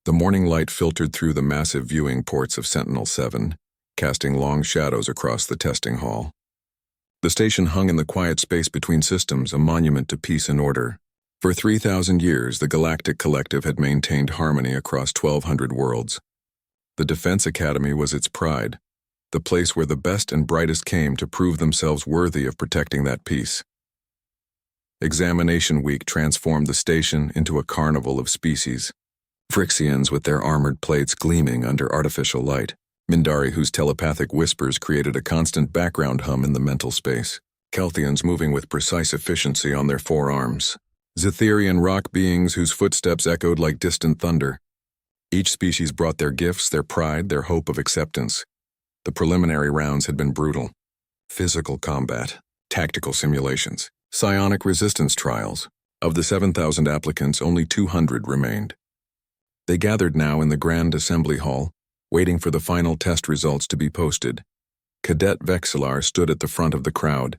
The morning light filtered through the massive viewing ports of Sentinel-7, casting long shadows across the testing hall. The station hung in the quiet space between systems, a monument to peace and order. For 3,000 years, the Galactic Collective had maintained harmony across 1,200 worlds. The Defense Academy was its pride, the place where the best and brightest came to prove themselves worthy of protecting that peace. Examination week transformed the station into a carnival of species. Phyrexians with their armored plates gleaming under artificial light. Mindari whose telepathic whispers created a constant background hum in the mental space. Kelthians moving with precise efficiency on their forearms. Zetherian rock beings whose footsteps echoed like distant thunder. Each species brought their gifts, their pride, their hope of acceptance. The preliminary rounds had been brutal. Physical combat, tactical simulations, psionic resistance trials. Of the 7,000 applicants, only 200 remained. They gathered now in the Grand Assembly Hall, waiting for the final test results to be posted. Cadet Vexillar stood at the front of the crowd.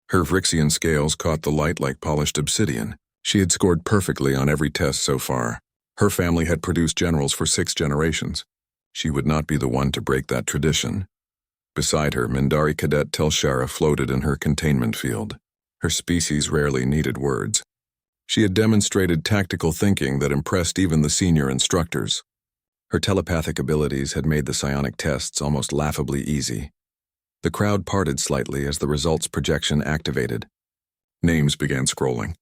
Her Phyrexian scales caught the light like polished obsidian. She had scored perfectly on every test so far. Her family had produced generals for 6 generations. She would not be the one to break that tradition. Beside her, Mindari Cadet Telshara floated in her containment field. Her species rarely needed words. She had demonstrated tactical thinking that impressed even the senior instructors. Her telepathic abilities had made the psionic tests almost laughably easy. The crowd parted slightly as the results projection activated. Names began scrolling.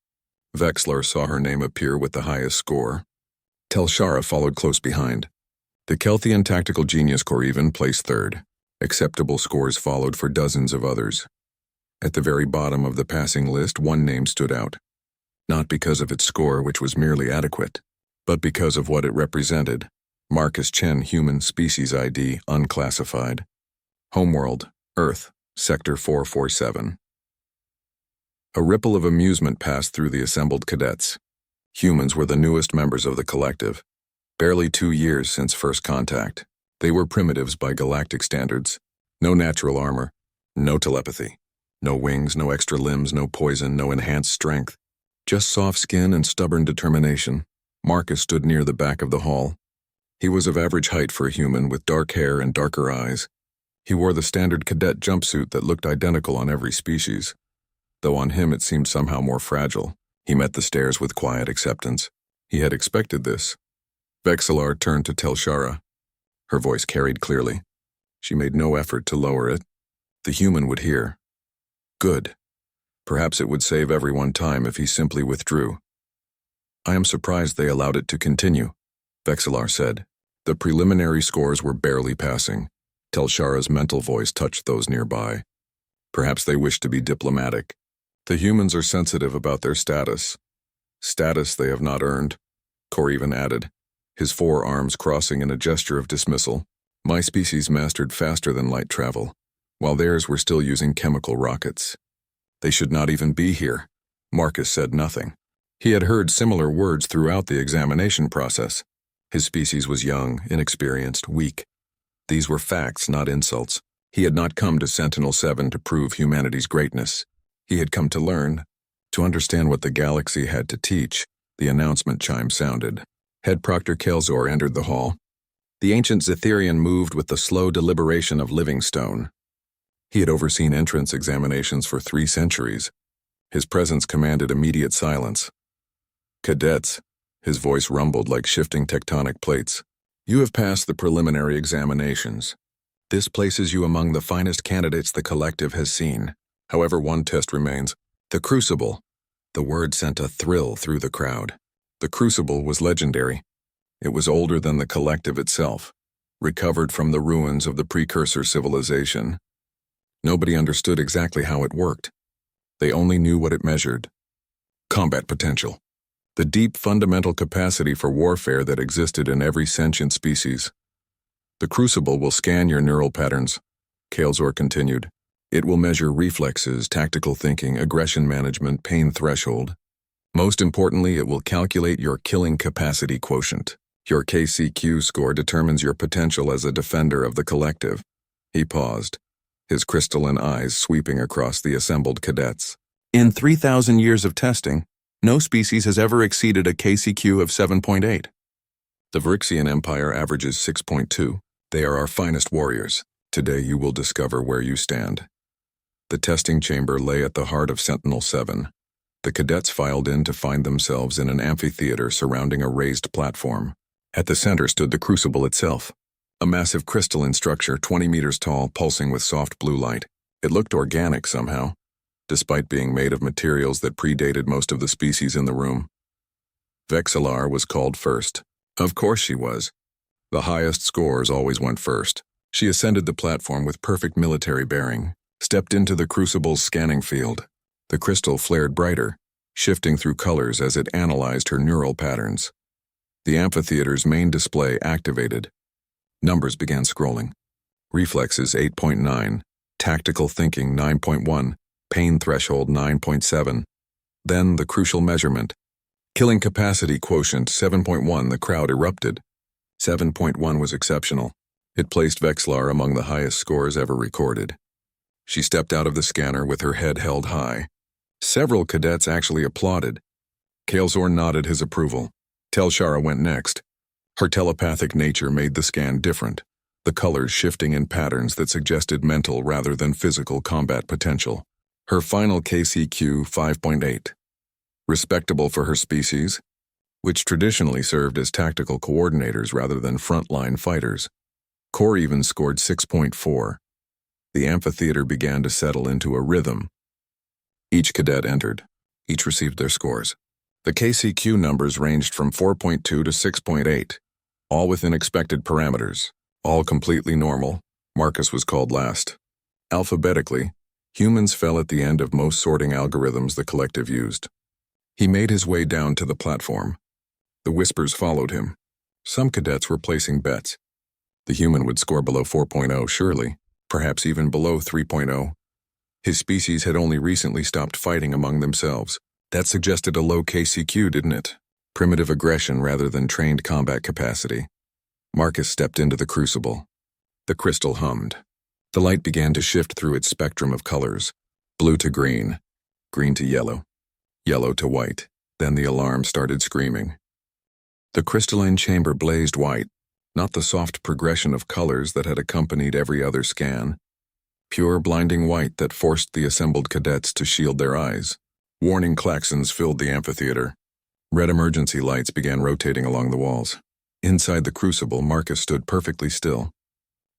Vexlar saw her name appear with the highest score. Telshara followed close behind. The Kelthian Tactical Genius Corps even placed third. Acceptable scores followed for dozens of others. At the very bottom of the passing list, one name stood out. Not because of its score, which was merely adequate, but because of what it represented. Marcus Chen, Human Species ID, Unclassified. Homeworld, Earth, Sector 447. A ripple of amusement passed through the assembled cadets. Humans were the newest members of the collective. Barely 2 years since first contact. They were primitives by galactic standards. No natural armor, no telepathy. No wings, no extra limbs, no poison, no enhanced strength. Just soft skin and stubborn determination. Marcus stood near the back of the hall. He was of average height for a human with dark hair and darker eyes. He wore the standard cadet jumpsuit that looked identical on every species. Though on him it seemed somehow more fragile. He met the stares with quiet acceptance. He had expected this. Vexillar turned to Telshara. Her voice carried clearly. She made no effort to lower it. The human would hear. Good. Perhaps it would save everyone time if he simply withdrew. I am surprised they allowed it to continue, Vexillar said. The preliminary scores were barely passing. Telshara's mental voice touched those nearby. Perhaps they wished to be diplomatic. The humans are sensitive about their status. Status they have not earned, Corrivan added, his forearms crossing in a gesture of dismissal. My species mastered faster than light travel, while theirs were still using chemical rockets. They should not even be here. Marcus said nothing. He had heard similar words throughout the examination process. His species was young, inexperienced, weak. These were facts, not insults. He had not come to Sentinel-7 to prove humanity's greatness. He had come to learn, to understand what the galaxy had to teach. The announcement chime sounded. Head Proctor Kelzor entered the hall. The ancient Zetherian moved with the slow deliberation of Livingstone. He had overseen entrance examinations for 3 centuries. His presence commanded immediate silence. Cadets, his voice rumbled like shifting tectonic plates. You have passed the preliminary examinations. This places you among the finest candidates the collective has seen. However, one test remains. The crucible. The word sent a thrill through the crowd. The crucible was legendary. It was older than the collective itself, recovered from the ruins of the precursor civilization. Nobody understood exactly how it worked. They only knew what it measured. Combat potential. The deep fundamental capacity for warfare that existed in every sentient species. The crucible will scan your neural patterns, Kelzor continued. It will measure reflexes, tactical thinking, aggression management, pain threshold. Most importantly, it will calculate your killing capacity quotient. Your KCQ score determines your potential as a defender of the collective. He paused, his crystalline eyes sweeping across the assembled cadets. In 3,000 years of testing, no species has ever exceeded a KCQ of 7.8. The Virixian Empire averages 6.2. They are our finest warriors. Today you will discover where you stand. The testing chamber lay at the heart of Sentinel-7. The cadets filed in to find themselves in an amphitheater surrounding a raised platform. At the center stood the crucible itself, a massive crystalline structure 20 meters tall, pulsing with soft blue light. It looked organic somehow, despite being made of materials that predated most of the species in the room. Vexillar was called first. Of course she was. The highest scores always went first. She ascended the platform with perfect military bearing, stepped into the crucible's scanning field. The crystal flared brighter, shifting through colors as it analyzed her neural patterns. The amphitheater's main display activated. Numbers began scrolling. Reflexes 8.9, tactical thinking 9.1, pain threshold 9.7. Then the crucial measurement. Killing capacity quotient 7.1. The crowd erupted. 7.1 was exceptional. It placed Vexillar among the highest scores ever recorded. She stepped out of the scanner with her head held high. Several cadets actually applauded. Kael'Zor nodded his approval. Tel'Shara went next. Her telepathic nature made the scan different, the colors shifting in patterns that suggested mental rather than physical combat potential. Her final KCQ 5.8. Respectable for her species, which traditionally served as tactical coordinators rather than frontline fighters. Core even scored 6.4. The amphitheater began to settle into a rhythm. Each cadet entered. Each received their scores. The KCQ numbers ranged from 4.2 to 6.8, all within expected parameters, all completely normal. Marcus was called last. Alphabetically, humans fell at the end of most sorting algorithms the collective used. He made his way down to the platform. The whispers followed him. Some cadets were placing bets. The human would score below 4.0 surely, perhaps even below 3.0. His species had only recently stopped fighting among themselves. That suggested a low KCQ, didn't it? Primitive aggression rather than trained combat capacity. Marcus stepped into the crucible. The crystal hummed. The light began to shift through its spectrum of colors. Blue to green, green to yellow, yellow to white. Then the alarm started screaming. The crystalline chamber blazed white, not the soft progression of colors that had accompanied every other scan. Pure blinding white that forced the assembled cadets to shield their eyes. Warning klaxons filled the amphitheater. Red emergency lights began rotating along the walls. Inside the crucible, Marcus stood perfectly still.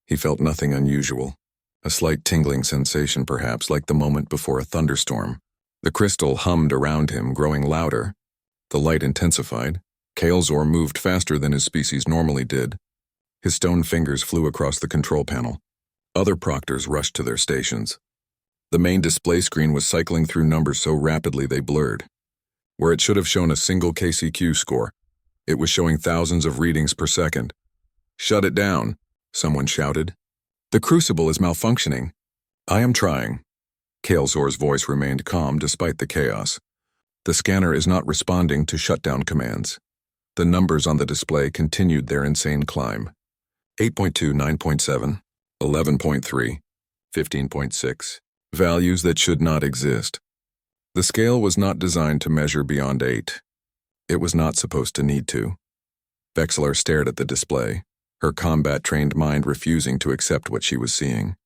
He felt nothing unusual. A slight tingling sensation, perhaps, like the moment before a thunderstorm. The crystal hummed around him, growing louder. The light intensified. Kael'Zor moved faster than his species normally did. His stone fingers flew across the control panel. Other proctors rushed to their stations. The main display screen was cycling through numbers so rapidly they blurred. Where it should have shown a single KCQ score, it was showing thousands of readings per second. "Shut it down," someone shouted. "The crucible is malfunctioning." "I am trying." Kael'Zor's voice remained calm despite the chaos. "The scanner is not responding to shutdown commands." The numbers on the display continued their insane climb. 8.2, 9.7, 11.3, 15.6. Values that should not exist. The scale was not designed to measure beyond 8. It was not supposed to need to. Vexillar stared at the display, her combat-trained mind refusing to accept what she was seeing.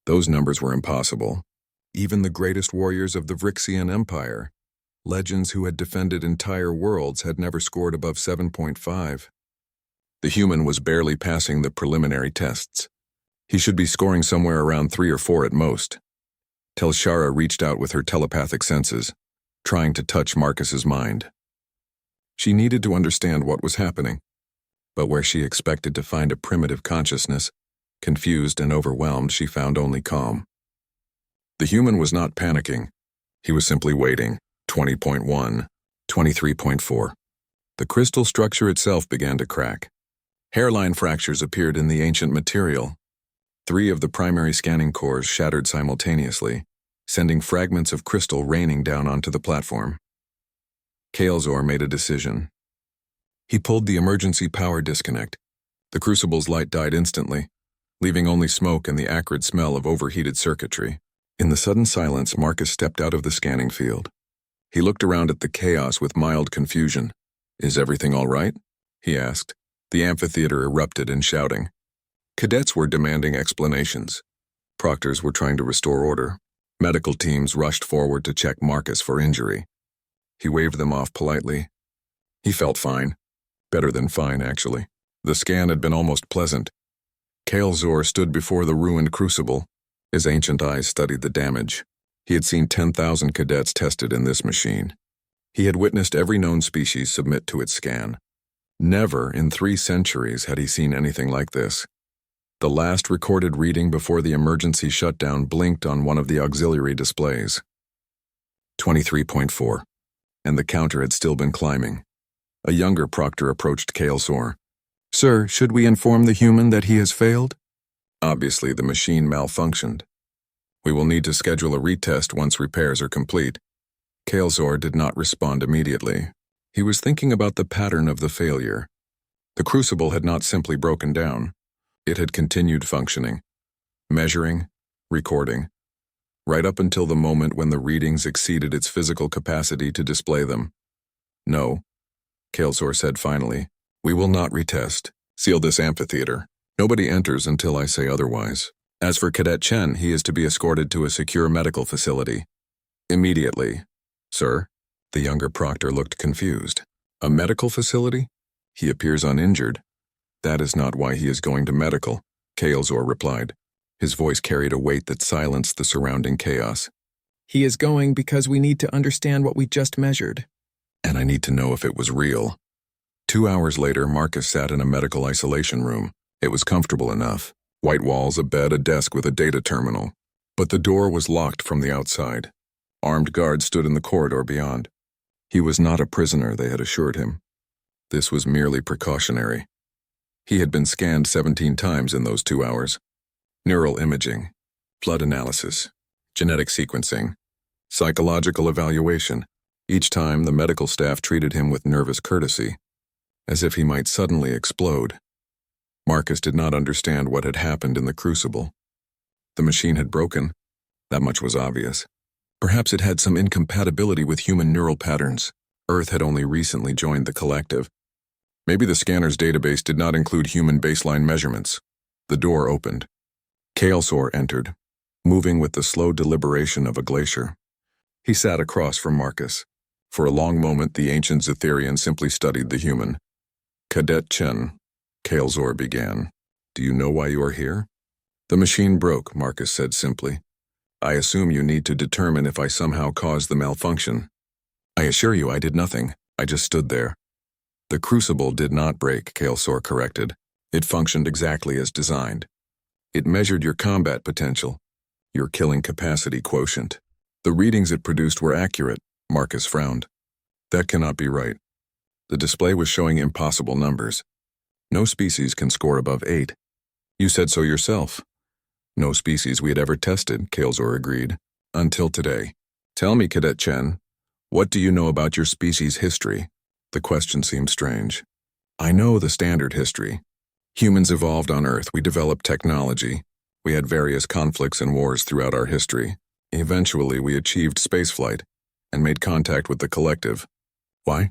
Those numbers were impossible. Even the greatest warriors of the Virixian Empire, legends who had defended entire worlds, had never scored above 7.5. The human was barely passing the preliminary tests. He should be scoring somewhere around 3 or 4 at most. Tel'Shara reached out with her telepathic senses, trying to touch Marcus's mind. She needed to understand what was happening, but where she expected to find a primitive consciousness, confused and overwhelmed, she found only calm. The human was not panicking. He was simply waiting. 20.1, 23.4. The crystal structure itself began to crack. Hairline fractures appeared in the ancient material. 3 of the primary scanning cores shattered simultaneously, sending fragments of crystal raining down onto the platform. Kael'Zor made a decision. He pulled the emergency power disconnect. The crucible's light died instantly, leaving only smoke and the acrid smell of overheated circuitry. In the sudden silence, Marcus stepped out of the scanning field. He looked around at the chaos with mild confusion. "Is everything all right?" he asked. The amphitheater erupted in shouting. Cadets were demanding explanations. Proctors were trying to restore order. Medical teams rushed forward to check Marcus for injury. He waved them off politely. He felt fine. Better than fine, actually. The scan had been almost pleasant. Kael'Zor stood before the ruined crucible. His ancient eyes studied the damage. He had seen 10,000 cadets tested in this machine. He had witnessed every known species submit to its scan. Never in 3 centuries had he seen anything like this. The last recorded reading before the emergency shutdown blinked on one of the auxiliary displays. 23.4. And the counter had still been climbing. A younger proctor approached Kael'Zor. "Sir, should we inform the human that he has failed?" Obviously, the machine malfunctioned. "We will need to schedule a retest once repairs are complete." Kael'Zor did not respond immediately. He was thinking about the pattern of the failure. The crucible had not simply broken down. It had continued functioning, measuring, recording, right up until the moment when the readings exceeded its physical capacity to display them. "No," Kael'Zor said finally, "we will not retest. Seal this amphitheater. Nobody enters until I say otherwise. As for Cadet Chen, he is to be escorted to a secure medical facility. Immediately." "Sir?" The younger proctor looked confused. "A medical facility? He appears uninjured." "That is not why he is going to medical," Kael'Zor replied. His voice carried a weight that silenced the surrounding chaos. "He is going because we need to understand what we just measured. And I need to know if it was real." 2 hours later, Marcus sat in a medical isolation room. It was comfortable enough. White walls, a bed, a desk with a data terminal. But the door was locked from the outside. Armed guards stood in the corridor beyond. He was not a prisoner, they had assured him. This was merely precautionary. He had been scanned 17 times in those 2 hours. Neural imaging, blood analysis, genetic sequencing, psychological evaluation. Each time, the medical staff treated him with nervous courtesy, as if he might suddenly explode. Marcus did not understand what had happened in the crucible. The machine had broken. That much was obvious. Perhaps it had some incompatibility with human neural patterns. Earth had only recently joined the collective. Maybe the scanner's database did not include human baseline measurements. The door opened. Kael'Zor entered, moving with the slow deliberation of a glacier. He sat across from Marcus. For a long moment, the ancient Zetherian simply studied the human. "Cadet Chen," Kael'Zor began, "do you know why you are here?" "The machine broke," Marcus said simply. "I assume you need to determine if I somehow caused the malfunction." "I assure you I did nothing. I just stood there." "The crucible did not break," Kael'Zor corrected. "It functioned exactly as designed. It measured your combat potential, your killing capacity quotient. The readings it produced were accurate." Marcus frowned. "That cannot be right. The display was showing impossible numbers. No species can score above 8. You said so yourself." "No species we had ever tested," Kael'Zor agreed. "Until today. Tell me, Cadet Chen, what do you know about your species' history?" The question seemed strange. "I know the standard history. Humans evolved on Earth. We developed technology. We had various conflicts and wars throughout our history. Eventually, we achieved spaceflight and made contact with the collective." "Why?"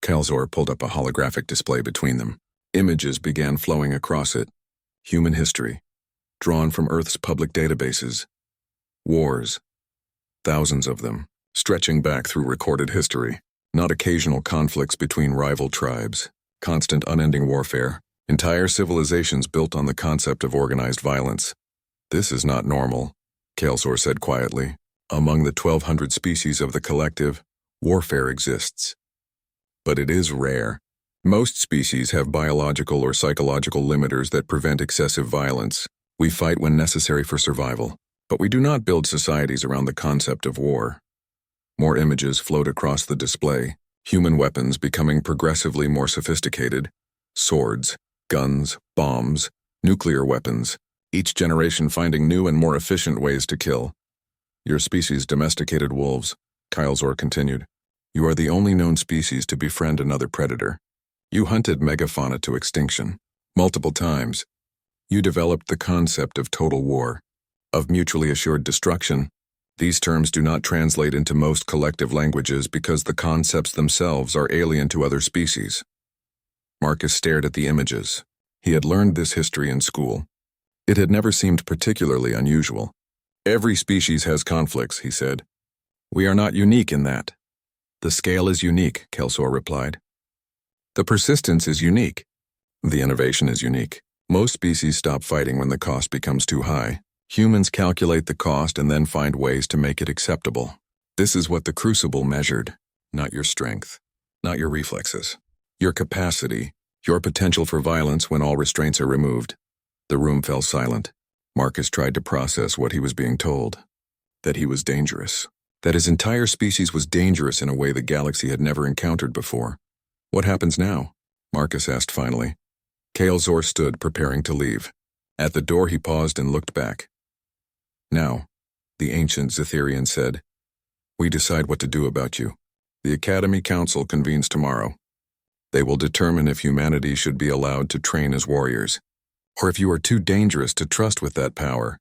Kael'Zor pulled up a holographic display between them. Images began flowing across it. Human history, drawn from Earth's public databases. Wars, thousands of them, stretching back through recorded history. Not occasional conflicts between rival tribes, constant unending warfare, entire civilizations built on the concept of organized violence. "This is not normal," Kael'Zor said quietly. "Among the 1,200 species of the collective, warfare exists. But it is rare. Most species have biological or psychological limiters that prevent excessive violence. We fight when necessary for survival, but we do not build societies around the concept of war." More images flowed across the display, human weapons becoming progressively more sophisticated. Swords, guns, bombs, nuclear weapons, each generation finding new and more efficient ways to kill. "Your species domesticated wolves," Kael'Zor continued. "You are the only known species to befriend another predator. You hunted megafauna to extinction, multiple times. You developed the concept of total war, of mutually assured destruction. These terms do not translate into most collective languages because the concepts themselves are alien to other species. Marcus stared at the images. He had learned this history in school. It had never seemed particularly unusual. Every species has conflicts, he said. We are not unique in that. The scale is unique, Kelsor replied. The persistence is unique. The innovation is unique. Most species stop fighting when the cost becomes too high. Humans calculate the cost and then find ways to make it acceptable. This is what the crucible measured, not your strength, not your reflexes, your capacity, your potential for violence when all restraints are removed. The room fell silent. Marcus tried to process what he was being told. That he was dangerous. That his entire species was dangerous in a way the galaxy had never encountered before. What happens now? Marcus asked finally. Kael'Zor stood, preparing to leave. At the door he paused and looked back. Now, the ancient Zetherian said, we decide what to do about you. The Academy Council convenes tomorrow. They will determine if humanity should be allowed to train as warriors, or if you are too dangerous to trust with that power.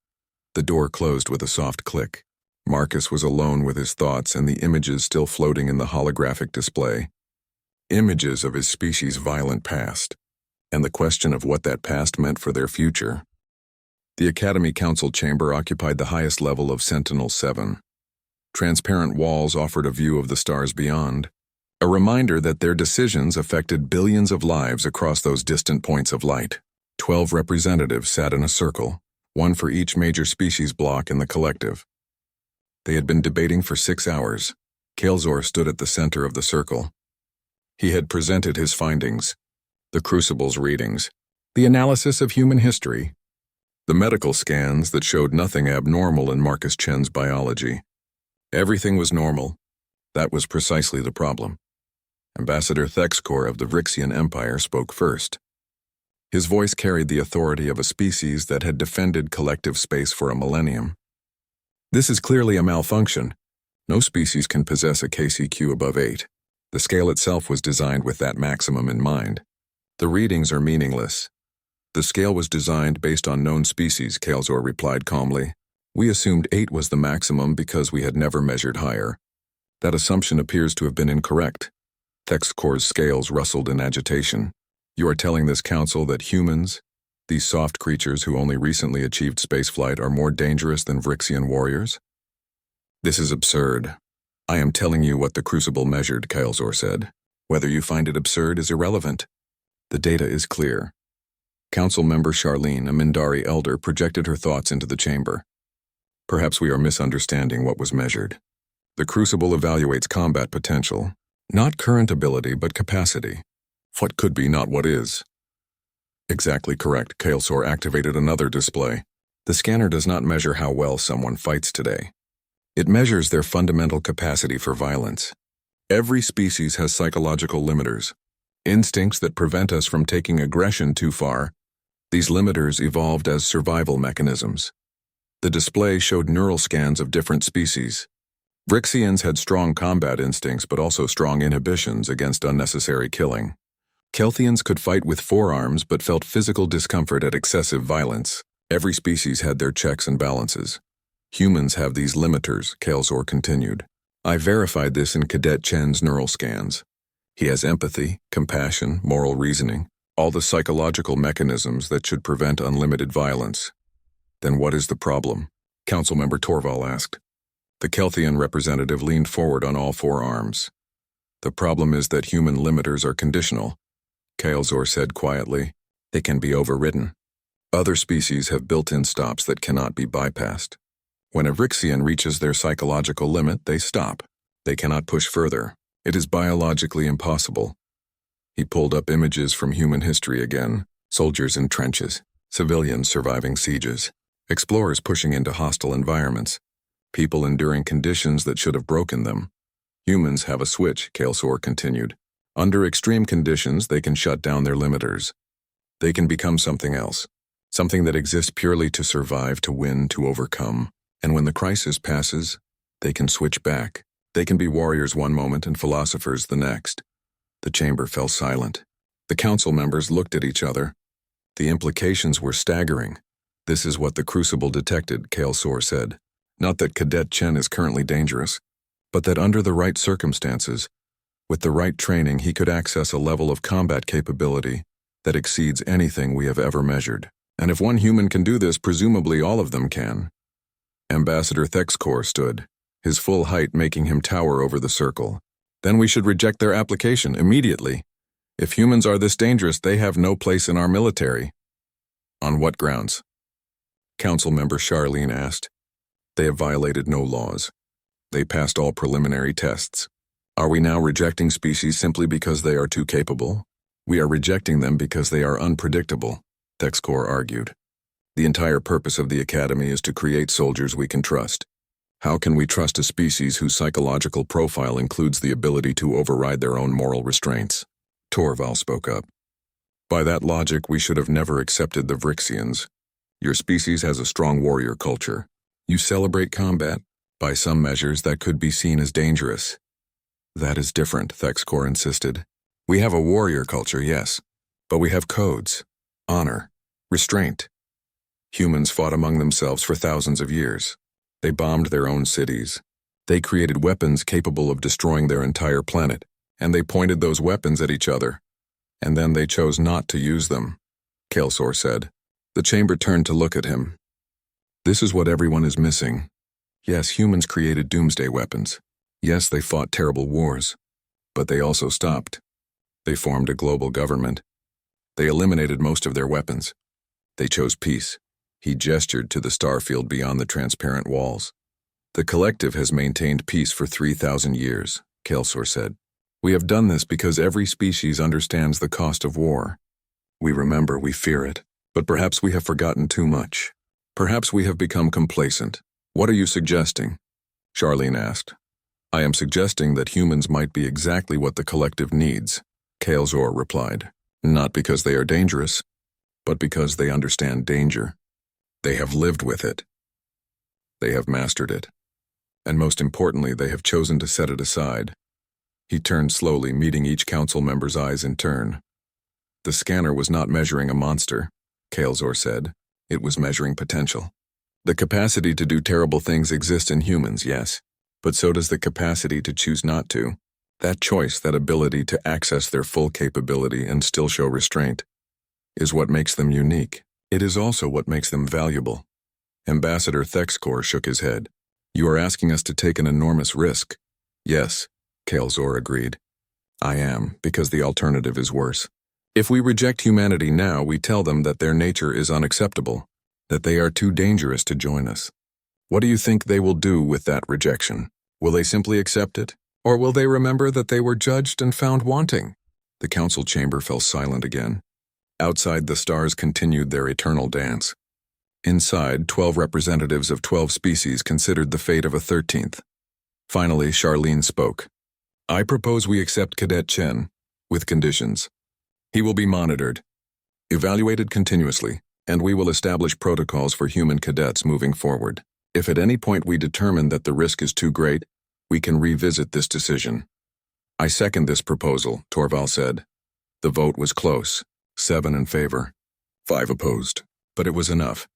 The door closed with a soft click. Marcus was alone with his thoughts and the images still floating in the holographic display. Images of his species' violent past, and the question of what that past meant for their future. The Academy Council chamber occupied the highest level of Sentinel-7. Transparent walls offered a view of the stars beyond, a reminder that their decisions affected billions of lives across those distant points of light. 12 representatives sat in a circle, one for each major species block in the collective. They had been debating for 6 hours. Kael'Zor stood at the center of the circle. He had presented his findings, the crucible's readings, the analysis of human history, the medical scans that showed nothing abnormal in Marcus Chen's biology. Everything was normal. That was precisely the problem. Ambassador Thexkor of the Vrixian Empire spoke first. His voice carried the authority of a species that had defended collective space for a millennium. This is clearly a malfunction. No species can possess a KCQ above 8. The scale itself was designed with that maximum in mind. The readings are meaningless. The scale was designed based on known species, Kael'Zor replied calmly. We assumed 8 was the maximum because we had never measured higher. That assumption appears to have been incorrect. Thexkor's scales rustled in agitation. You are telling this council that humans, these soft creatures who only recently achieved spaceflight, are more dangerous than Vrixian warriors? This is absurd. I am telling you what the crucible measured, Kael'Zor said. Whether you find it absurd is irrelevant. The data is clear. Council member Charlene, a Mindari elder, projected her thoughts into the chamber. Perhaps we are misunderstanding what was measured. The crucible evaluates combat potential, not current ability but capacity. What could be, not what is. Exactly correct. Kael'Zor activated another display. The scanner does not measure how well someone fights today. It measures their fundamental capacity for violence. Every species has psychological limiters, instincts that prevent us from taking aggression too far. These limiters evolved as survival mechanisms. The display showed neural scans of different species. Vrixians had strong combat instincts but also strong inhibitions against unnecessary killing. Kelthians could fight with forearms but felt physical discomfort at excessive violence. Every species had their checks and balances. Humans have these limiters, Kael'Zor continued. I verified this in Cadet Chen's neural scans. He has empathy, compassion, moral reasoning, all the psychological mechanisms that should prevent unlimited violence. Then what is the problem? Councilmember Torval asked. The Kelthian representative leaned forward on all 4 arms. The problem is that human limiters are conditional, Kael'Zor said quietly. They can be overridden. Other species have built-in stops that cannot be bypassed. When a Vrixian reaches their psychological limit, they stop. They cannot push further. It is biologically impossible. He pulled up images from human history again. Soldiers in trenches, civilians surviving sieges, explorers pushing into hostile environments, people enduring conditions that should have broken them. Humans have a switch, Kael'Zor continued. Under extreme conditions, they can shut down their limiters. They can become something else, something that exists purely to survive, to win, to overcome. And when the crisis passes, they can switch back. They can be warriors one moment and philosophers the next. The chamber fell silent. The council members looked at each other. The implications were staggering. This is what the crucible detected, Kael'Zor said. Not that Cadet Chen is currently dangerous, but that under the right circumstances, With the right training, he could access a level of combat capability that exceeds anything we have ever measured. And if one human can do this, presumably all of them can. Ambassador Thexcor stood, his full height making him tower over the circle. Then we should reject their application immediately. If humans are this dangerous, they have no place in our military. On what grounds? Council member Charlene asked. They have violated no laws. They passed all preliminary tests. Are we now rejecting species simply because they are too capable? We are rejecting them because they are unpredictable, Thexcor argued. The entire purpose of the Academy is to create soldiers we can trust. How can we trust a species whose psychological profile includes the ability to override their own moral restraints? Torval spoke up. By that logic, we should have never accepted the Vrixians. Your species has a strong warrior culture. You celebrate combat. By some measures, that could be seen as dangerous. That is different, Thexcor insisted. We have a warrior culture, yes, but we have codes, honor, restraint. Humans fought among themselves for thousands of years. They bombed their own cities. They created weapons capable of destroying their entire planet, and they pointed those weapons at each other. And then they chose not to use them, Kalsor said. The chamber turned to look at him. This is what everyone is missing. Yes, humans created doomsday weapons. Yes, they fought terrible wars. But they also stopped. They formed a global government. They eliminated most of their weapons. They chose peace. He gestured to the starfield beyond the transparent walls. The collective has maintained peace for 3,000 years, Kalsor said. We have done this because every species understands the cost of war. We remember, we fear it, but perhaps we have forgotten too much. Perhaps we have become complacent. What are you suggesting? Charlene asked. I am suggesting that humans might be exactly what the collective needs, Kalsor replied. Not because they are dangerous, but because they understand danger. They have lived with it. They have mastered it. And most importantly, they have chosen to set it aside. He turned slowly, meeting each council member's eyes in turn. The scanner was not measuring a monster, Kalsor said. It was measuring potential. The capacity to do terrible things exists in humans, yes, but so does the capacity to choose not to. That choice, that ability to access their full capability and still show restraint, is what makes them unique. It is also what makes them valuable. Ambassador Thexcor shook his head. You are asking us to take an enormous risk. Yes, Kalsor agreed. I am, because the alternative is worse. If we reject humanity now, we tell them that their nature is unacceptable, that they are too dangerous to join us. What do you think they will do with that rejection? Will they simply accept it? Or will they remember that they were judged and found wanting? The council chamber fell silent again. Outside, the stars continued their eternal dance. Inside, 12 representatives of 12 species considered the fate of a 13th. Finally, Charlene spoke. I propose we accept Cadet Chen, with conditions. He will be monitored, evaluated continuously, and we will establish protocols for human cadets moving forward. If at any point we determine that the risk is too great, we can revisit this decision. I second this proposal, Torval said. The vote was close, 7 in favor, 5 opposed, but it was enough.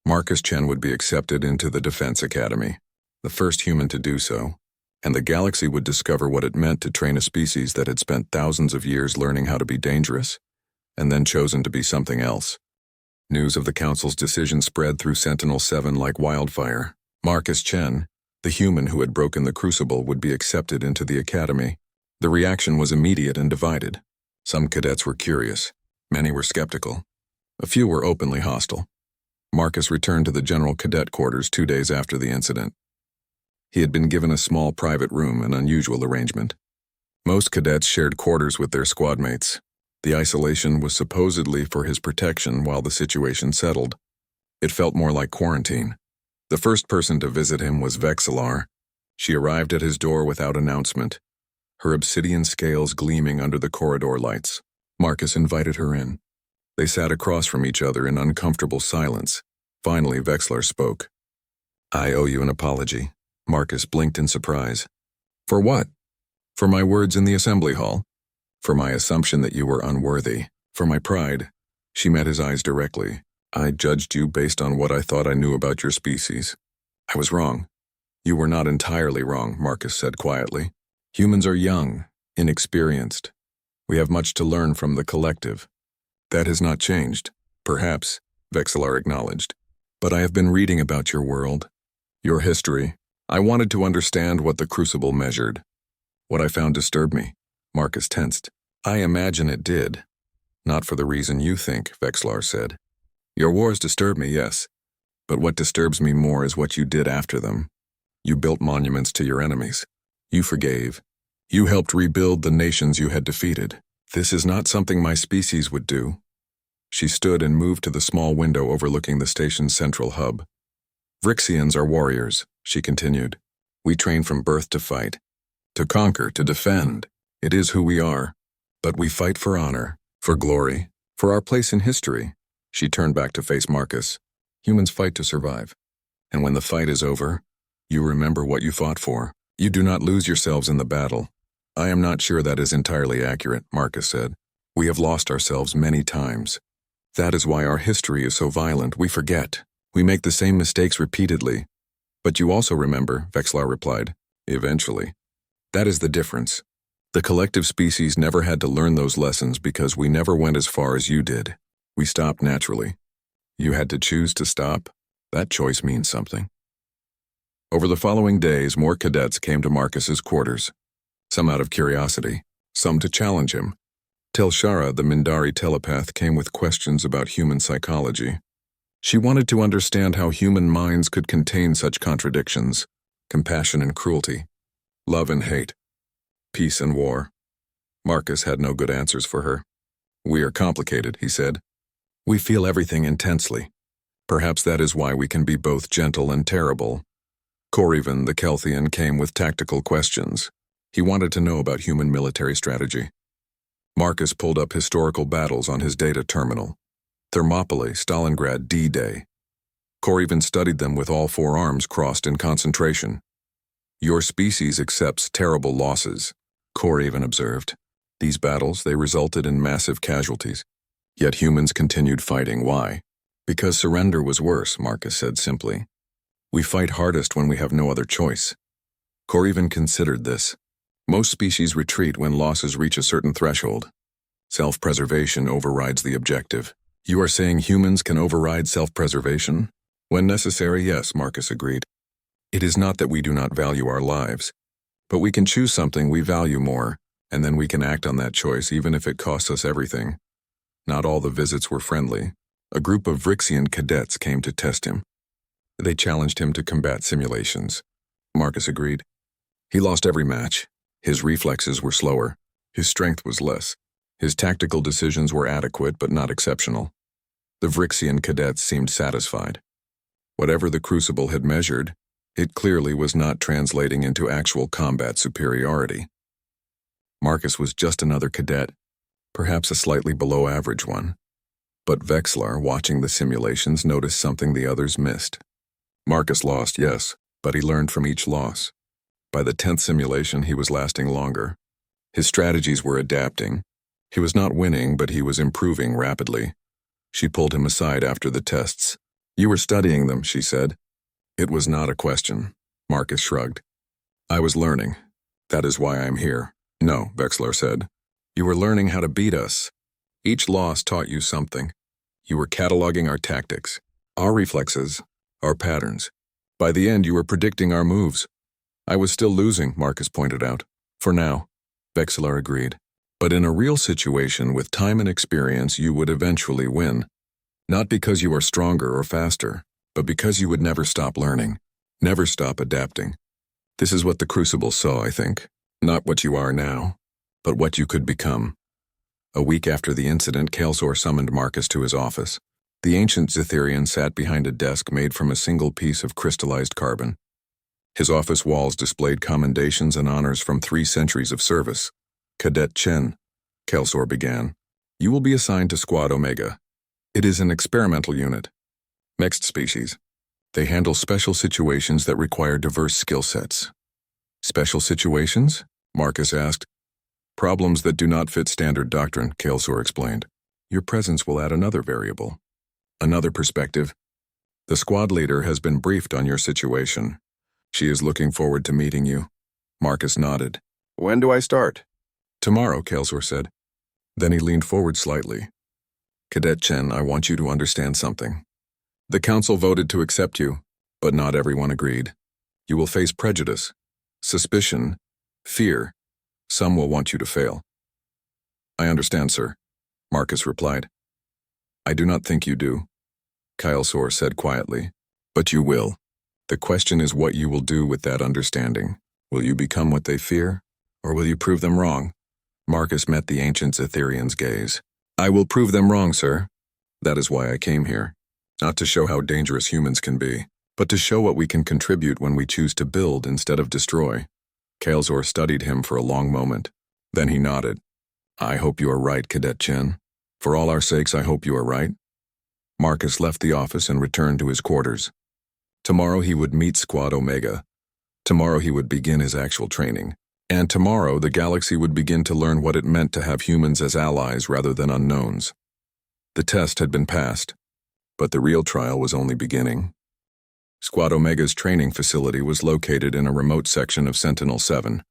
Marcus Chen would be accepted into the Defense Academy, the first human to do so, and the galaxy would discover what it meant to train a species that had spent thousands of years learning how to be dangerous, and then chosen to be something else. News of the Council's decision spread through Sentinel-7 like wildfire. Marcus Chen, the human who had broken the crucible, would be accepted into the Academy. The reaction was immediate and divided. Some cadets were curious. Many were skeptical. A few were openly hostile. Marcus returned to the General Cadet Quarters 2 days after the incident. He had been given a small private room, an unusual arrangement. Most cadets shared quarters with their squad mates. The isolation was supposedly for his protection while the situation settled. It felt more like quarantine. The first person to visit him was Vexillar. She arrived at his door without announcement, her obsidian scales gleaming under the corridor lights. Marcus invited her in. They sat across from each other in uncomfortable silence. Finally, Vexillar spoke. I owe you an apology. Marcus blinked in surprise. For what? For my words in the assembly hall? For my assumption that you were unworthy? For my pride? She met his eyes directly. I judged you based on what I thought I knew about your species. I was wrong. You were not entirely wrong, Marcus said quietly. Humans are young, inexperienced. We have much to learn from the collective. That has not changed. Perhaps, Vexillar acknowledged. But I have been reading about your world, your history. I wanted to understand what the crucible measured. What I found disturbed me. Marcus tensed. I imagine it did. Not for the reason you think, Vexillar said. Your wars disturb me, yes. But what disturbs me more is what you did after them. You built monuments to your enemies. You forgave. You helped rebuild the nations you had defeated. This is not something my species would do. She stood and moved to the small window overlooking the station's central hub. Vrixians are warriors, she continued. We train from birth to fight. To conquer, to defend. It is who we are. But we fight for honor, for glory, for our place in history. She turned back to face Marcus. Humans fight to survive. And when the fight is over, you remember what you fought for. You do not lose yourselves in the battle. I am not sure that is entirely accurate, Marcus said. We have lost ourselves many times. That is why our history is so violent. We forget. We make the same mistakes repeatedly. But you also remember, Vexillar replied. Eventually. That is the difference. The collective species never had to learn those lessons because we never went as far as you did. We stopped naturally. You had to choose to stop. That choice means something. Over the following days, more cadets came to Marcus's quarters. Some out of curiosity, some to challenge him. Telshara, the Mindari telepath, came with questions about human psychology. She wanted to understand how human minds could contain such contradictions, compassion and cruelty, love and hate, peace and war. Marcus had no good answers for her. We are complicated, he said. We feel everything intensely. Perhaps that is why we can be both gentle and terrible. Corrivan, the Kelthian, came with tactical questions. He wanted to know about human military strategy. Marcus pulled up historical battles on his data terminal. Thermopylae, Stalingrad, D-Day. Corrivan studied them with all four arms crossed in concentration. Your species accepts terrible losses, Corrivan observed. These battles, they resulted in massive casualties. Yet humans continued fighting. Why? Because surrender was worse, Marcus said simply. We fight hardest when we have no other choice. Corrivan considered this. Most species retreat when losses reach a certain threshold. Self-preservation overrides the objective. You are saying humans can override self-preservation? When necessary, yes, Marcus agreed. It is not that we do not value our lives, but we can choose something we value more, and then we can act on that choice even if it costs us everything. Not all the visits were friendly. A group of Vrixian cadets came to test him. They challenged him to combat simulations. Marcus agreed. He lost every match. His reflexes were slower. His strength was less. His tactical decisions were adequate but not exceptional. The Vrixian cadets seemed satisfied. Whatever the crucible had measured, it clearly was not translating into actual combat superiority. Marcus was just another cadet, perhaps a slightly below average one. But Vexillar, watching the simulations, noticed something the others missed. Marcus lost, yes, but he learned from each loss. By the 10th simulation, he was lasting longer. His strategies were adapting. He was not winning, but he was improving rapidly. She pulled him aside after the tests. You were studying them, she said. It was not a question. Marcus shrugged. I was learning. That is why I am here. No, Vexillar said. You were learning how to beat us. Each loss taught you something. You were cataloging our tactics, our reflexes, our patterns. By the end, you were predicting our moves. I was still losing, Marcus pointed out. For now, Vexillar agreed. But in a real situation with time and experience, you would eventually win. Not because you are stronger or faster, but because you would never stop learning, never stop adapting. This is what the Crucible saw, I think. Not what you are now, but what you could become. A week after the incident, Kalsor summoned Marcus to his office. The ancient Zitherian sat behind a desk made from a single piece of crystallized carbon. His office walls displayed commendations and honors from 3 centuries of service. Cadet Chen, Kalsor began. You will be assigned to Squad Omega. It is an experimental unit. Next species. They handle special situations that require diverse skill sets. Special situations? Marcus asked. Problems that do not fit standard doctrine, Kalsor explained. Your presence will add another variable. Another perspective. The squad leader has been briefed on your situation. She is looking forward to meeting you. Marcus nodded. When do I start? Tomorrow, Kalsor said. Then he leaned forward slightly. Cadet Chen, I want you to understand something. The council voted to accept you, but not everyone agreed. You will face prejudice, suspicion, fear. Some will want you to fail. I understand, sir, Marcus replied. I do not think you do, Kalsor said quietly. But you will. The question is what you will do with that understanding. Will you become what they fear, or will you prove them wrong? Marcus met the ancient Etherian's gaze. I will prove them wrong, sir. That is why I came here. Not to show how dangerous humans can be, but to show what we can contribute when we choose to build instead of destroy. Kalsor studied him for a long moment. Then he nodded. I hope you are right, Cadet Chen. For all our sakes, I hope you are right. Marcus left the office and returned to his quarters. Tomorrow he would meet Squad Omega. Tomorrow he would begin his actual training. And tomorrow the galaxy would begin to learn what it meant to have humans as allies rather than unknowns. The test had been passed, but the real trial was only beginning. Squad Omega's training facility was located in a remote section of Sentinel 7.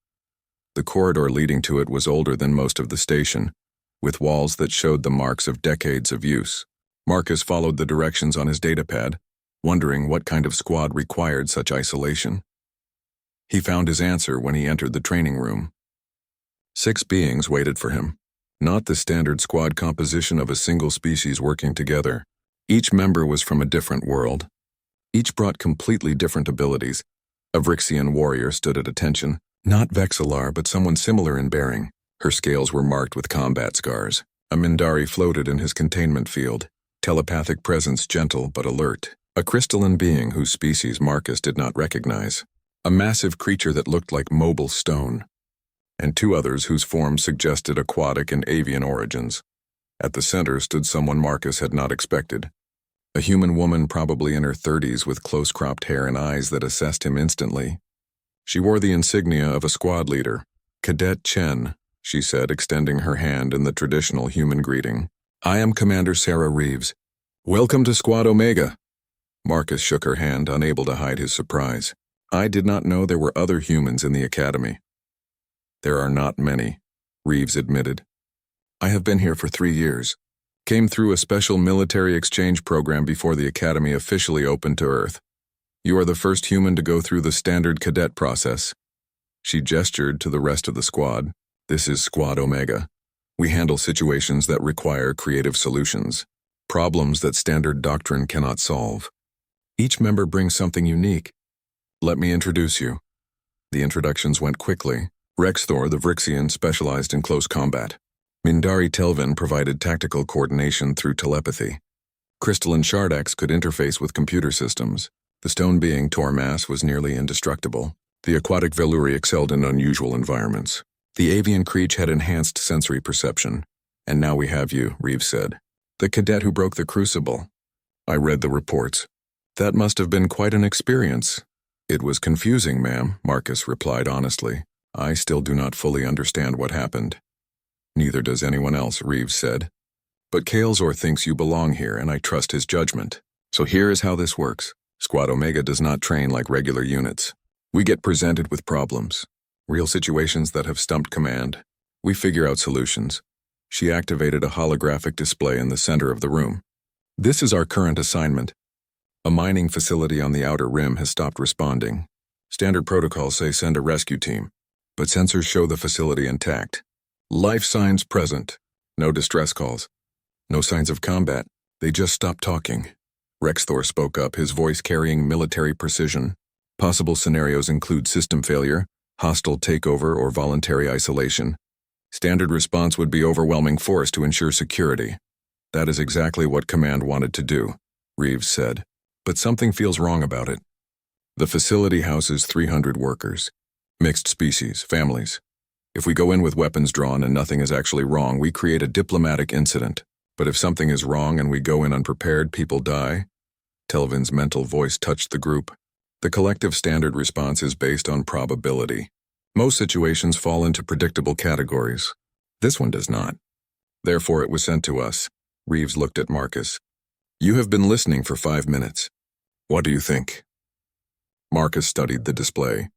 The corridor leading to it was older than most of the station, with walls that showed the marks of decades of use. Marcus followed the directions on his datapad, wondering what kind of squad required such isolation. He found his answer when he entered the training room. 6 beings waited for him, not the standard squad composition of a single species working together. Each member was from a different world. Each brought completely different abilities. A Vrixian warrior stood at attention, not Vexillar but someone similar in bearing. Her scales were marked with combat scars. A Mindari floated in his containment field, telepathic presence gentle but alert. A crystalline being whose species Marcus did not recognize. A massive creature that looked like mobile stone. And 2 others whose forms suggested aquatic and avian origins. At the center stood someone Marcus had not expected. A human woman probably in her 30s with close-cropped hair and eyes that assessed him instantly. She wore the insignia of a squad leader. Cadet Chen, she said, extending her hand in the traditional human greeting. I am Commander Sarah Reeves. Welcome to Squad Omega. Marcus shook her hand, unable to hide his surprise. I did not know there were other humans in the academy. There are not many, Reeves admitted. I have been here for 3 years. Came through a special military exchange program before the academy officially opened to Earth. You are the first human to go through the standard cadet process. She gestured to the rest of the squad. This is Squad Omega. We handle situations that require creative solutions, problems that standard doctrine cannot solve. Each member brings something unique. Let me introduce you. The introductions went quickly. Rexthor, the Vrixian, specialized in close combat. Mindari Telvin provided tactical coordination through telepathy. Crystalline Shardax could interface with computer systems. The stone being Tormass was nearly indestructible. The aquatic Veluri excelled in unusual environments. The avian Creech had enhanced sensory perception. And now we have you, Reeves said. The cadet who broke the crucible. I read the reports. That must have been quite an experience. It was confusing, ma'am, Marcus replied honestly. I still do not fully understand what happened. Neither does anyone else, Reeves said. But Kalsor thinks you belong here, and I trust his judgment. So here is how this works. Squad Omega does not train like regular units. We get presented with problems, real situations that have stumped command. We figure out solutions. She activated a holographic display in the center of the room. This is our current assignment. A mining facility on the outer rim has stopped responding. Standard protocols say send a rescue team, but sensors show the facility intact. Life signs present. No distress calls. No signs of combat. They just stopped talking. Rexthor spoke up, his voice carrying military precision. Possible scenarios include system failure, hostile takeover, or voluntary isolation. Standard response would be overwhelming force to ensure security. That is exactly what Command wanted to do, Reeves said. But something feels wrong about it. The facility houses 300 workers. Mixed species, families. If we go in with weapons drawn and nothing is actually wrong, we create a diplomatic incident. But if something is wrong and we go in unprepared, people die. Telvin's mental voice touched the group. The collective standard response is based on probability. Most situations fall into predictable categories. This one does not. Therefore, it was sent to us. Reeves looked at Marcus. You have been listening for 5 minutes. What do you think? Marcus studied the display.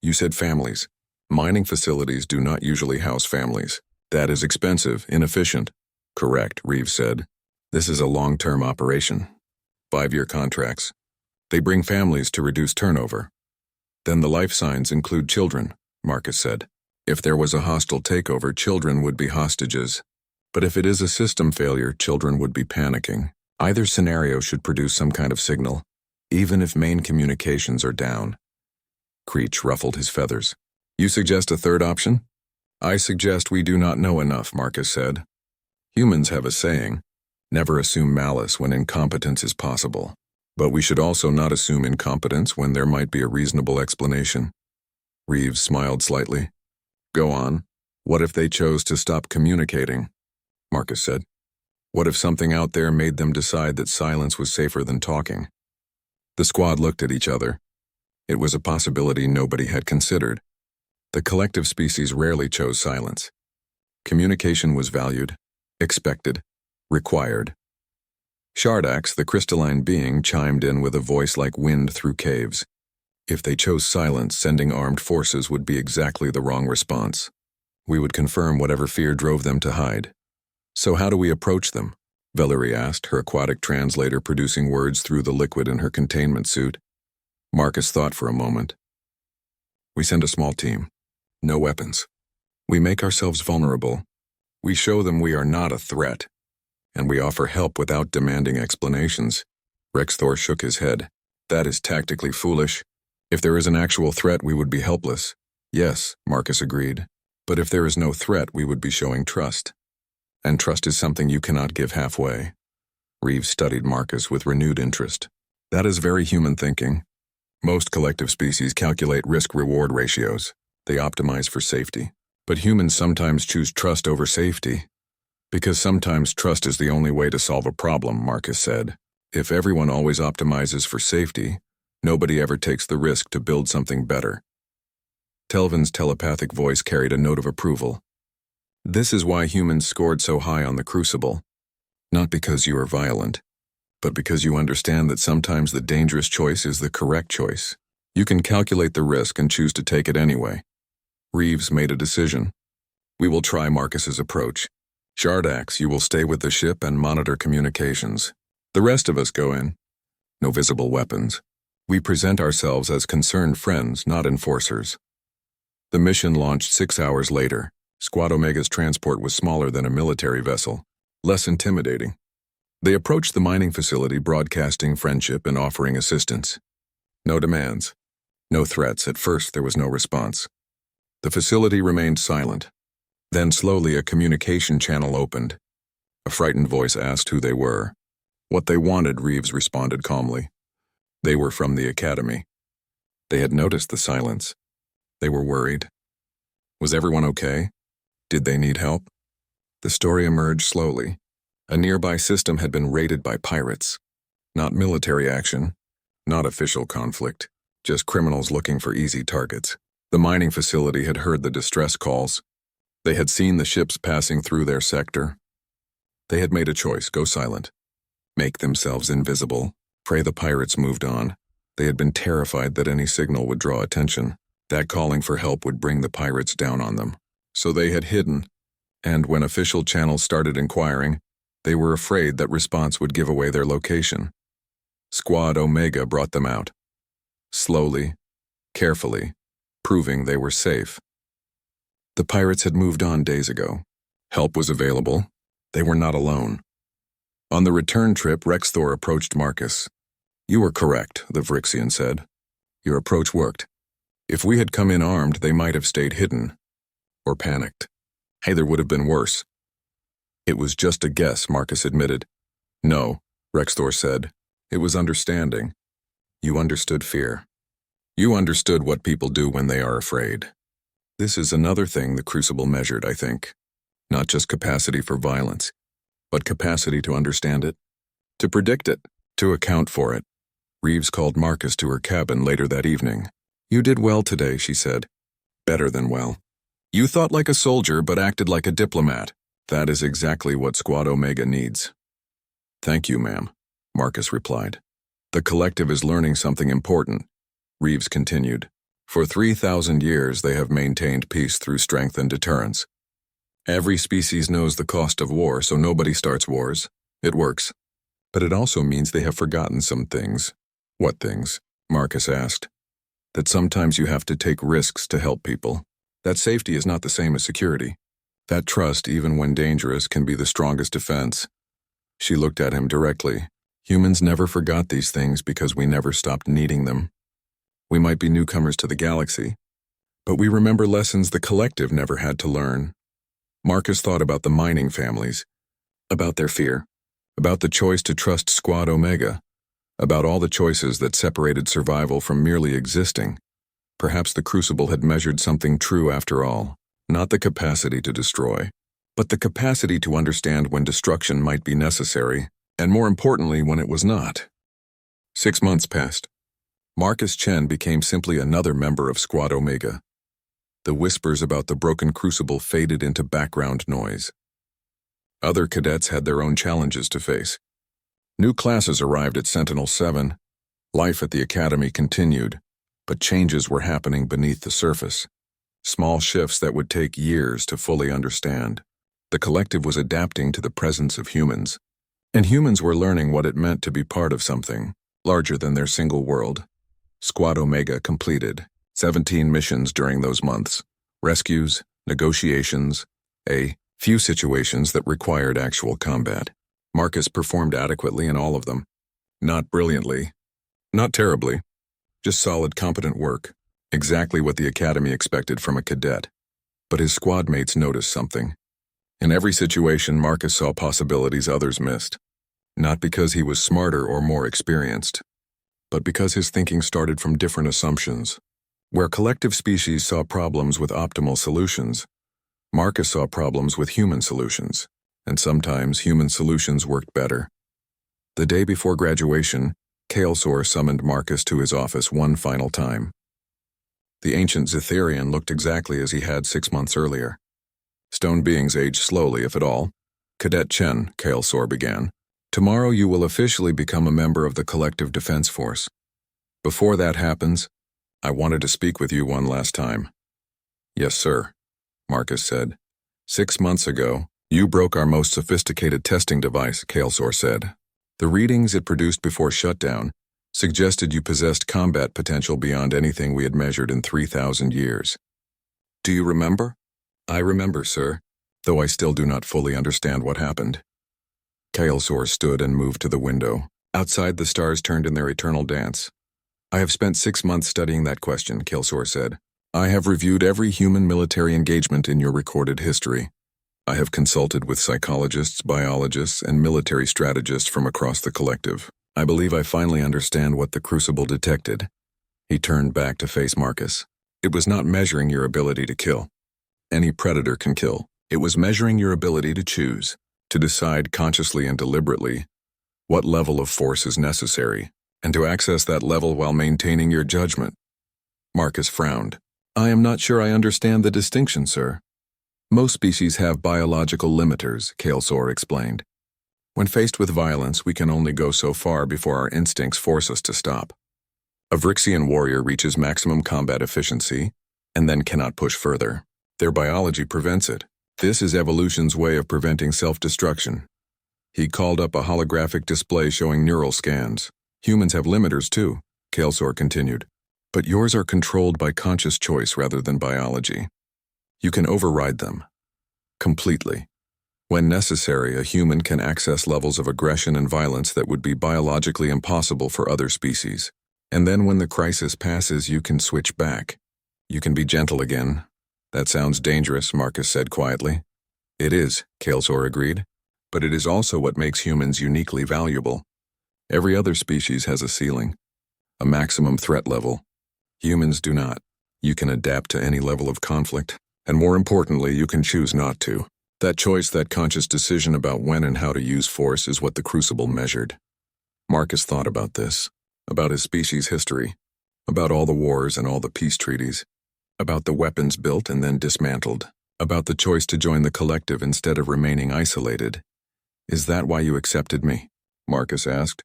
You said families. Mining facilities do not usually house families. That is expensive, inefficient. Correct, Reeves said. This is a long-term operation. 5-year contracts. They bring families to reduce turnover. Then the life signs include children, Marcus said. If there was a hostile takeover, children would be hostages. But if it is a system failure, children would be panicking. Either scenario should produce some kind of signal, even if main communications are down. Creech ruffled his feathers. You suggest a third option? I suggest we do not know enough, Marcus said. Humans have a saying, never assume malice when incompetence is possible. But we should also not assume incompetence when there might be a reasonable explanation. Reeves smiled slightly. Go on. What if they chose to stop communicating? Marcus said. What if something out there made them decide that silence was safer than talking? The squad looked at each other. It was a possibility nobody had considered. The collective species rarely chose silence. Communication was valued, expected, required. Shardax, the crystalline being, chimed in with a voice like wind through caves. If they chose silence, sending armed forces would be exactly the wrong response. We would confirm whatever fear drove them to hide. So how do we approach them? Valerie asked, her aquatic translator producing words through the liquid in her containment suit. Marcus thought for a moment. We send a small team. No weapons. We make ourselves vulnerable. We show them we are not a threat. And we offer help without demanding explanations. Rexthor shook his head. That is tactically foolish. If there is an actual threat, we would be helpless. Yes, Marcus agreed. But if there is no threat, we would be showing trust. And trust is something you cannot give halfway. Reeves studied Marcus with renewed interest. That is very human thinking. Most collective species calculate risk-reward ratios. They optimize for safety. But humans sometimes choose trust over safety. Because sometimes trust is the only way to solve a problem, Marcus said. If everyone always optimizes for safety, nobody ever takes the risk to build something better. Telvin's telepathic voice carried a note of approval. This is why humans scored so high on the crucible. Not because you are violent, but because you understand that sometimes the dangerous choice is the correct choice. You can calculate the risk and choose to take it anyway. Reeves made a decision. We will try Marcus's approach. Shardax, you will stay with the ship and monitor communications. The rest of us go in. No visible weapons. We present ourselves as concerned friends, not enforcers. The mission launched 6 hours later. Squad Omega's transport was smaller than a military vessel, less intimidating. They approached the mining facility broadcasting friendship and offering assistance. No demands. No threats. At first there was no response. The facility remained silent. Then slowly a communication channel opened. A frightened voice asked who they were. What they wanted, Reeves responded calmly. They were from the academy. They had noticed the silence. They were worried. Was everyone okay? Did they need help? The story emerged slowly. A nearby system had been raided by pirates. Not military action, not official conflict, just criminals looking for easy targets. The mining facility had heard the distress calls. They had seen the ships passing through their sector. They had made a choice, go silent. Make themselves invisible. Pray the pirates moved on. They had been terrified that any signal would draw attention. That calling for help would bring the pirates down on them. So they had hidden, and when official channels started inquiring, they were afraid that response would give away their location. Squad Omega brought them out. Slowly, carefully, proving they were safe. The pirates had moved on days ago. Help was available. They were not alone. On the return trip, Rexthor approached Marcus. You were correct, the Vrixian said. Your approach worked. If we had come in armed, they might have stayed hidden. Or panicked. Hey, there would have been worse. It was just a guess, Marcus admitted. No, Rexthor said. It was understanding. You understood fear. You understood what people do when they are afraid. This is another thing the Crucible measured, I think. Not just capacity for violence, but capacity to understand it, to predict it, to account for it. Reeves called Marcus to her cabin later that evening. You did well today, she said. Better than well. You thought like a soldier but acted like a diplomat. That is exactly what Squad Omega needs. Thank you, ma'am, Marcus replied. The collective is learning something important, Reeves continued. For 3,000 years they have maintained peace through strength and deterrence. Every species knows the cost of war, so nobody starts wars. It works. But it also means they have forgotten some things. What things? Marcus asked. That sometimes you have to take risks to help people. That safety is not the same as security. That trust, even when dangerous, can be the strongest defense. She looked at him directly. Humans never forgot these things because we never stopped needing them. We might be newcomers to the galaxy, but we remember lessons the collective never had to learn. Marcus thought about the mining families, about their fear, about the choice to trust Squad Omega, about all the choices that separated survival from merely existing. Perhaps the crucible had measured something true after all, not the capacity to destroy, but the capacity to understand when destruction might be necessary, and more importantly, when it was not. 6 months passed. Marcus Chen became simply another member of Squad Omega. The whispers about the broken crucible faded into background noise. Other cadets had their own challenges to face. New classes arrived at Sentinel-7. Life at the academy continued, but changes were happening beneath the surface. Small shifts that would take years to fully understand. The collective was adapting to the presence of humans, and humans were learning what it meant to be part of something larger than their single world. Squad Omega completed 17 missions during those months. Rescues, negotiations, a few situations that required actual combat. Marcus performed adequately in all of them. Not brilliantly, not terribly, just solid, competent work. Exactly what the Academy expected from a cadet. But his squad mates noticed something. In every situation, Marcus saw possibilities others missed. Not because he was smarter or more experienced, but because his thinking started from different assumptions. Where collective species saw problems with optimal solutions, Marcus saw problems with human solutions, and sometimes human solutions worked better. The day before graduation, Kaelsor summoned Marcus to his office one final time. The ancient Zetherian looked exactly as he had 6 months earlier. Stone beings age slowly, if at all. Cadet Chen, Kaelsor began. Tomorrow you will officially become a member of the Collective Defense Force. Before that happens, I wanted to speak with you one last time. Yes, sir, Marcus said. 6 months ago, you broke our most sophisticated testing device, Kaelsor said. The readings it produced before shutdown suggested you possessed combat potential beyond anything we had measured in 3,000 years. Do you remember? I remember, sir, though I still do not fully understand what happened. Kaelsor stood and moved to the window. Outside, the stars turned in their eternal dance. I have spent 6 months studying that question, Kaelsor said. I have reviewed every human military engagement in your recorded history. I have consulted with psychologists, biologists, and military strategists from across the collective. I believe I finally understand what the crucible detected. He turned back to face Marcus. It was not measuring your ability to kill. Any predator can kill. It was measuring your ability to choose, to decide consciously and deliberately what level of force is necessary, and to access that level while maintaining your judgment. Marcus frowned. I am not sure I understand the distinction, sir. Most species have biological limiters, Kaelsor explained. When faced with violence, we can only go so far before our instincts force us to stop. A Vrixian warrior reaches maximum combat efficiency and then cannot push further. Their biology prevents it. This is evolution's way of preventing self-destruction. He called up a holographic display showing neural scans. Humans have limiters too, Kaelsor continued. But yours are controlled by conscious choice rather than biology. You can override them. Completely. When necessary, a human can access levels of aggression and violence that would be biologically impossible for other species. And then when the crisis passes, you can switch back. You can be gentle again. That sounds dangerous, Marcus said quietly. It is, Kaelsor agreed. But it is also what makes humans uniquely valuable. Every other species has a ceiling, a maximum threat level. Humans do not. You can adapt to any level of conflict, and more importantly, you can choose not to. That choice, that conscious decision about when and how to use force is what the crucible measured. Marcus thought about this, about his species' history, about all the wars and all the peace treaties, about the weapons built and then dismantled, about the choice to join the collective instead of remaining isolated. Is that why you accepted me? Marcus asked.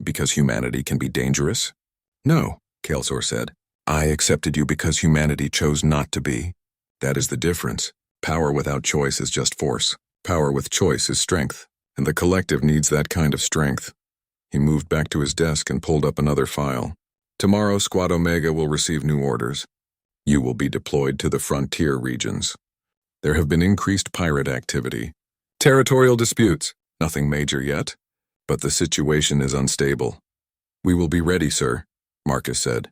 Because humanity can be dangerous? No, Kaelsor said. I accepted you because humanity chose not to be. That is the difference. Power without choice is just force. Power with choice is strength, and the collective needs that kind of strength. He moved back to his desk and pulled up another file. Tomorrow, Squad Omega will receive new orders. You will be deployed to the frontier regions. There have been increased pirate activity. Territorial disputes. Nothing major yet, but the situation is unstable. We will be ready, sir, Marcus said.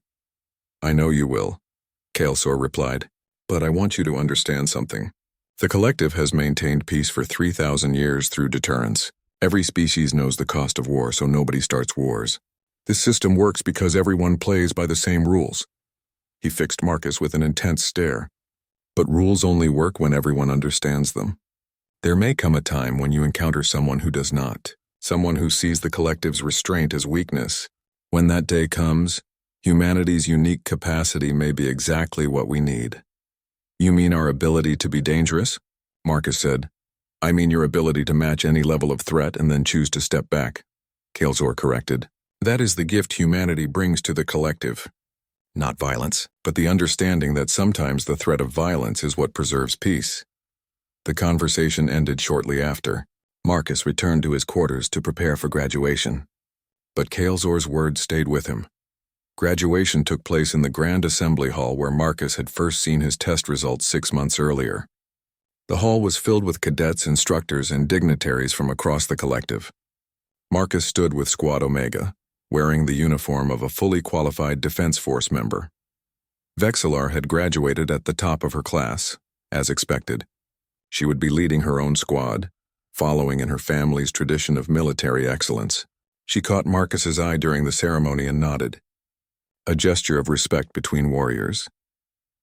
I know you will, Kaelsor replied, but I want you to understand something. The collective has maintained peace for 3,000 years through deterrence. Every species knows the cost of war, so nobody starts wars. This system works because everyone plays by the same rules. He fixed Marcus with an intense stare. But rules only work when everyone understands them. There may come a time when you encounter someone who does not, someone who sees the collective's restraint as weakness. When that day comes, humanity's unique capacity may be exactly what we need. You mean our ability to be dangerous? Marcus said. I mean your ability to match any level of threat and then choose to step back, Kaelsor corrected. That is the gift humanity brings to the collective. Not violence, but the understanding that sometimes the threat of violence is what preserves peace. The conversation ended shortly after. Marcus returned to his quarters to prepare for graduation. But Kaelsor's words stayed with him. Graduation took place in the Grand Assembly Hall where Marcus had first seen his test results 6 months earlier. The hall was filled with cadets, instructors, and dignitaries from across the collective. Marcus stood with Squad Omega, wearing the uniform of a fully qualified Defense Force member. Vexillar had graduated at the top of her class, as expected. She would be leading her own squad, following in her family's tradition of military excellence. She caught Marcus's eye during the ceremony and nodded. A gesture of respect between warriors.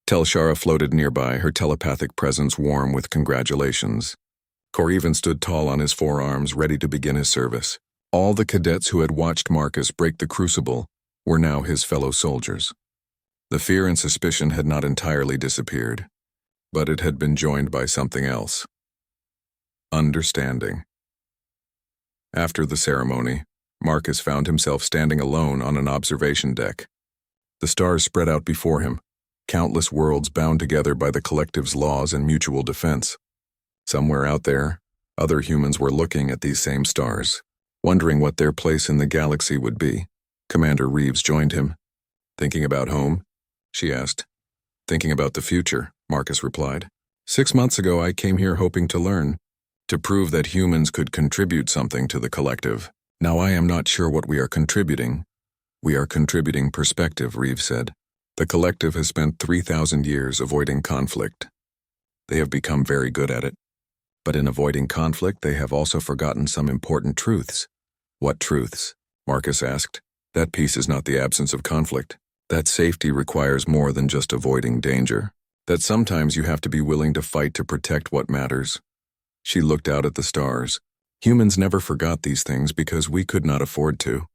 Telshara floated nearby, her telepathic presence warm with congratulations. Corrivan stood tall on his forearms, ready to begin his service. All the cadets who had watched Marcus break the crucible were now his fellow soldiers. The fear and suspicion had not entirely disappeared, but it had been joined by something else. Understanding. After the ceremony, Marcus found himself standing alone on an observation deck. The stars spread out before him, countless worlds bound together by the collective's laws and mutual defense. Somewhere out there, other humans were looking at these same stars, wondering what their place in the galaxy would be. Commander Reeves joined him. Thinking about home? She asked. Thinking about the future, Marcus replied. 6 months ago I came here hoping to learn, to prove that humans could contribute something to the collective. Now I am not sure what we are contributing. We are contributing perspective, Reeves said. The collective has spent 3,000 years avoiding conflict. They have become very good at it. But in avoiding conflict, they have also forgotten some important truths. What truths? Marcus asked. That peace is not the absence of conflict. That safety requires more than just avoiding danger. That sometimes you have to be willing to fight to protect what matters. She looked out at the stars. Humans never forgot these things because we could not afford to.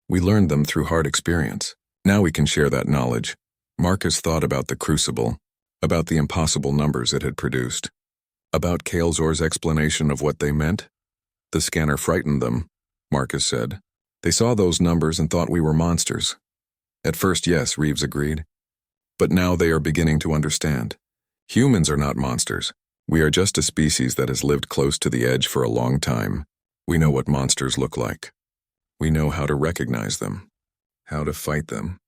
We learned them through hard experience. Now we can share that knowledge. Marcus thought about the crucible, about the impossible numbers it had produced. About Kaelsor's explanation of what they meant? The scanner frightened them, Marcus said. They saw those numbers and thought we were monsters. At first, yes, Reeves agreed. But now they are beginning to understand. Humans are not monsters. We are just a species that has lived close to the edge for a long time. We know what monsters look like. We know how to recognize them, how to fight them,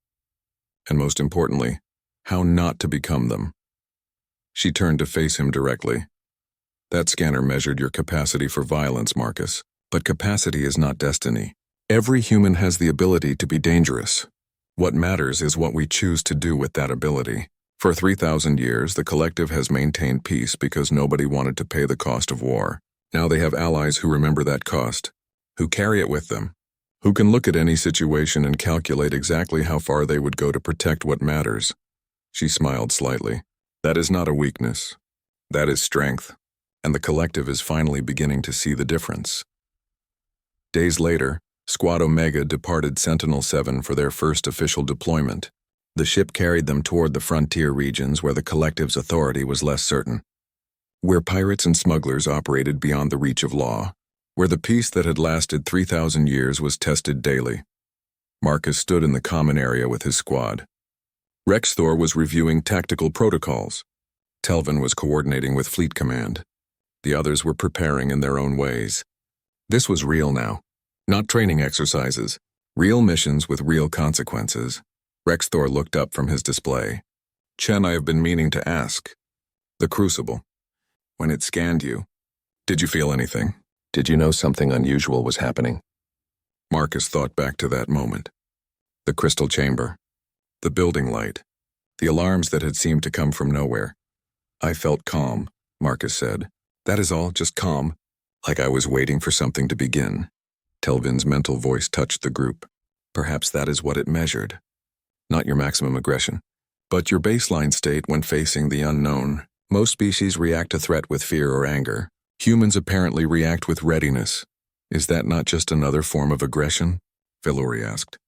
and most importantly, how not to become them. She turned to face him directly. That scanner measured your capacity for violence, Marcus, but capacity is not destiny. Every human has the ability to be dangerous. What matters is what we choose to do with that ability. For 3,000 years, the collective has maintained peace because nobody wanted to pay the cost of war. Now they have allies who remember that cost, who carry it with them, who can look at any situation and calculate exactly how far they would go to protect what matters. She smiled slightly. That is not a weakness. That is strength. And the collective is finally beginning to see the difference. Days later, Squad Omega departed Sentinel-7 for their first official deployment. The ship carried them toward the frontier regions where the collective's authority was less certain, where pirates and smugglers operated beyond the reach of law, where the peace that had lasted 3,000 years was tested daily. Marcus stood in the common area with his squad. Rex Thor was reviewing tactical protocols. Telvin was coordinating with Fleet Command. The others were preparing in their own ways. This was real now. Not training exercises. Real missions with real consequences. Rexthor looked up from his display. Chen, I have been meaning to ask. The crucible. When it scanned you, did you feel anything? Did you know something unusual was happening? Marcus thought back to that moment. The crystal chamber. The building light. The alarms that had seemed to come from nowhere. I felt calm, Marcus said. That is all, just calm. Like I was waiting for something to begin. Telvin's mental voice touched the group. Perhaps that is what it measured. Not your maximum aggression, but your baseline state when facing the unknown. Most species react to threat with fear or anger. Humans apparently react with readiness. Is that not just another form of aggression? Filori asked.